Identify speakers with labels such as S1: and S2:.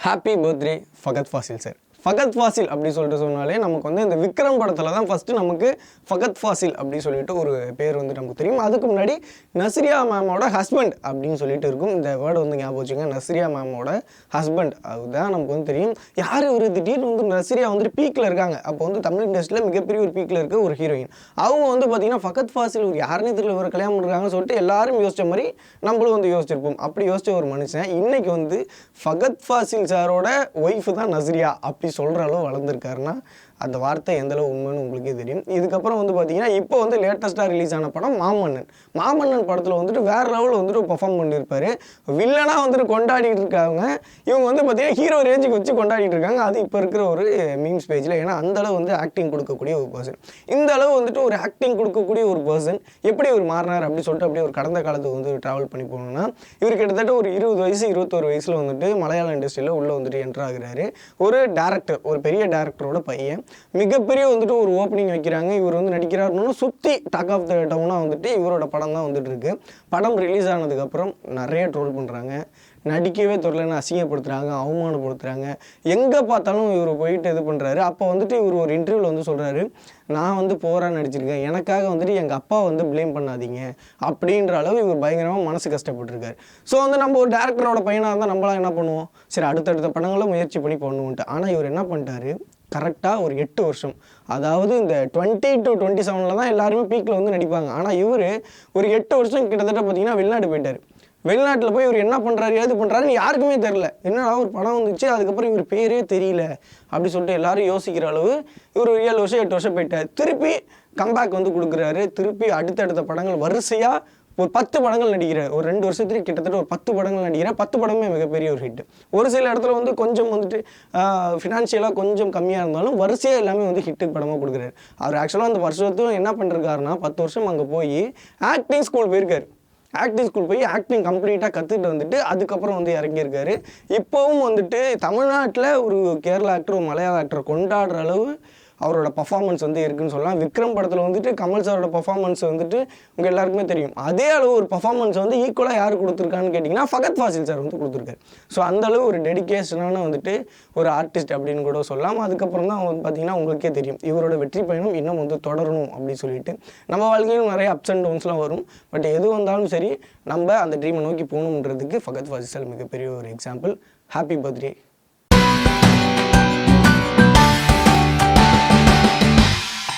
S1: Happy birthday Fahadh Faasil sir. Fahadh Faasil அப்படி சொல்லிட்டு சொன்னாலே நமக்கு வந்து இந்த விக்ரம் படத்தில் தான் ஃபஸ்ட்டு நமக்கு ஃபகத் ஃபாசில் அப்படி சொல்லிட்டு ஒரு பேர் வந்து நமக்கு தெரியும். அதுக்கு முன்னாடி நஸ்ரியா மேமோட ஹஸ்பண்ட் அப்படின்னு சொல்லிட்டு இருக்கும். இந்த வேர்டு வந்து ஞாபகம் வச்சுங்க, நஸ்ரியா மேமோட ஹஸ்பண்ட். அதுதான் நமக்கு வந்து தெரியும். யார் ஒரு திடீர்னு வந்து நஸ்ரியா வந்துட்டு பீக்கில் இருக்காங்க. அப்போ வந்து தமிழ் இண்டஸ்ட்ரியில் மிகப்பெரிய ஒரு பீக்கில் இருக்க ஒரு ஹீரோயின். அவங்க வந்து பார்த்தீங்கன்னா ஃபகத் ஃபாசில் ஒரு யாருனே தெரியல ஒரு கல்யாணம் பண்ணுறாங்கன்னு சொல்லிட்டு எல்லாரும் யோசிச்ச மாதிரி நம்மளும் வந்து யோசிச்சிருப்போம். அப்படி யோசிச்ச ஒரு மனுஷன் இன்னைக்கு வந்து ஃபகத் ஃபாசில் சாரோட ஒய்ஃபு தான் நஸ்ரியா அப்படி சொல்கிற அளவு வளர்ந்துருக்காருன்னா அந்த வார்த்தை எந்தளவு உண்மைன்னு உங்களுக்கே தெரியும். இதுக்கப்புறம் வந்து பார்த்தீங்கன்னா இப்போ வந்து லேட்டஸ்ட்டாக ரிலீஸ் ஆன படம் மாமன்னன் படத்தில் வந்துட்டு வேறு லெவலில் வந்துட்டு பெர்ஃபார்ம் பண்ணியிருப்பார். வில்லனாக வந்துட்டு கொண்டாடிட்டு இருக்காங்க. இவங்க வந்து பார்த்தீங்கன்னா ஹீரோ ரேஞ்சுக்கு வச்சு கொண்டாடிட்டு இருக்காங்க. அது இப்போ இருக்கிற ஒரு மீம்ஸ் பேஜில். ஏன்னா அந்தளவு வந்து ஆக்டிங் கொடுக்கக்கூடிய ஒரு பர்சன். இந்த அளவு வந்துட்டு ஒரு ஆக்டிங் கொடுக்கக்கூடிய ஒரு பர்சன் எப்படி ஒரு மாறினார் அப்படின்னு சொல்லிட்டு அப்படியே ஒரு கடந்த காலத்துக்கு வந்து ட்ராவல் பண்ணி போகணும்னா இவர் கிட்டத்தட்ட ஒரு 20 வயசு 21 வயசில் வந்துட்டு மலையாள இண்டஸ்ட்ரியில் உள்ளே வந்துட்டு என்ட்ரு ஆகுறாரு. ஒரு டேரக்டர், ஒரு பெரிய டேரக்டரோட பையன். மிகப்பெரிய வந்துட்டு ஒரு ஓப்பனிங் வைக்கிறாங்க. இவர் வந்து நடிக்கிறாருன்னு சுற்றி டாக் ஆஃப் த டவுனாக வந்துட்டு இவரோட படம் தான் வந்துட்டு இருக்கு. படம் ரிலீஸ் ஆனதுக்கப்புறம் நிறைய ட்ரோல் பண்ணுறாங்க. நடிக்கவே தெரியலன்னு அசிங்கப்படுத்துகிறாங்க, அவமானப்படுத்துகிறாங்க. எங்கே பார்த்தாலும் இவர் போயிட்டு இது பண்ணுறாரு. அப்போ வந்துட்டு இவர் ஒரு இன்டர்வியூவில் வந்து சொல்கிறாரு, நான் வந்து போரான்னு நடிச்சிருக்கேன், எனக்காக வந்துட்டு எங்கள் அப்பா வந்து ப்ளேம் பண்ணாதீங்க அப்படின்ற அளவு இவர் பயங்கரமாக மனசு கஷ்டப்பட்டுருக்காரு. ஸோ வந்து நம்ம ஒரு டேரக்டரோட பையனாக இருந்தால் நம்மளாம் என்ன பண்ணுவோம், சரி அடுத்தடுத்த படங்களும் முயற்சி பண்ணி பண்ணுவோன்ட்டு. ஆனால் இவர் என்ன பண்ணிட்டாரு, கரெக்டாக ஒரு 8 வருஷம், அதாவது இந்த 20 to 27 தான் எல்லாருமே பீக்கில் வந்து நடிப்பாங்க. ஆனால் இவர் ஒரு 8 வருஷம் கிட்டத்தட்ட பார்த்தீங்கன்னா வெளிநாடு போயிட்டார். வெளிநாட்டில் போய் இவர் என்ன பண்ணுறாரு ஏது பண்ணுறாருன்னு யாருக்குமே தெரில. என்னடா ஒரு படம் வந்துச்சு, அதுக்கப்புறம் இவர் பேரே தெரியல அப்படி சொல்லிட்டு எல்லாரும் யோசிக்கிற அளவு இவர் 7 வருஷம் 8 வருஷம் போயிட்டார். திருப்பி கம்பேக் வந்து கொடுக்குறாரு. திருப்பி அடுத்தடுத்த படங்கள் வரிசையாக ஒரு 10 படங்கள் நடிக்கிறார். ஒரு 2 வருஷத்துக்கு கிட்டத்தட்ட ஒரு 10 படங்கள் நடிக்கிறார். 10 படமே மிகப்பெரிய ஒரு ஹிட். ஒரு சில இடத்துல வந்து கொஞ்சம் வந்துட்டு ஃபினான்ஷியலாக கொஞ்சம் கம்மியாக இருந்தாலும் வரிசையாக எல்லாமே வந்து ஹிட்டு படமாக கொடுக்குறாரு. அவர் ஆக்சுவலாக அந்த வருஷத்தும் என்ன பண்ணிருக்காருன்னா 10 வருஷம் அங்கே போய் ஆக்டிங் ஸ்கூல் போயிருக்காரு. ஆக்டிங் ஸ்கூல் போய் ஆக்டிங் கம்ப்ளீட்டாக கற்றுக்கிட்டு வந்துட்டு அதுக்கப்புறம் வந்து இறங்கியிருக்காரு. இப்போவும் வந்துட்டு தமிழ்நாட்டில் ஒரு கேரளா ஆக்டர், ஒரு மலையாள ஆக்டர் கொண்டாடுற அளவு அவரோட பர்ஃபார்மன்ஸ் வந்து இருக்குன்னு சொல்லலாம். விக்ரம் படத்தில் வந்துட்டு கமல் சாரோட பர்ஃபார்மன்ஸ் வந்துட்டு உங்கள் எல்லாருக்குமே தெரியும். அதே அளவு ஒரு பர்ஃபார்மன்ஸ் வந்து ஈக்குவலாக யார் கொடுத்துருக்கான்னு கேட்டிங்கன்னா ஃபகத் ஃபாசில் சார் வந்து கொடுத்துருக்காரு. ஸோ அந்தளவு ஒரு டெடிக்கேஷனான வந்துட்டு ஒரு ஆர்டிஸ்ட் அப்படின்னு கூட சொல்லலாம். அதுக்கப்புறம் தான் வந்து பார்த்திங்கன்னா உங்களுக்கே தெரியும் இவரோட வெற்றி பயணம் இன்னும் வந்து தொடரணும் அப்படின்னு சொல்லிட்டு. நம்ம வாழ்க்கையிலும் நிறைய அப்ஸ் அண்ட் டவுன்ஸ்லாம் வரும். பட் எது வந்தாலும் சரி நம்ம அந்த ட்ரீமை நோக்கி போகணுன்றதுக்கு ஃபகத் ஃபாசில் சார் மிகப்பெரிய ஒரு எக்ஸாம்பிள். Happy birthday.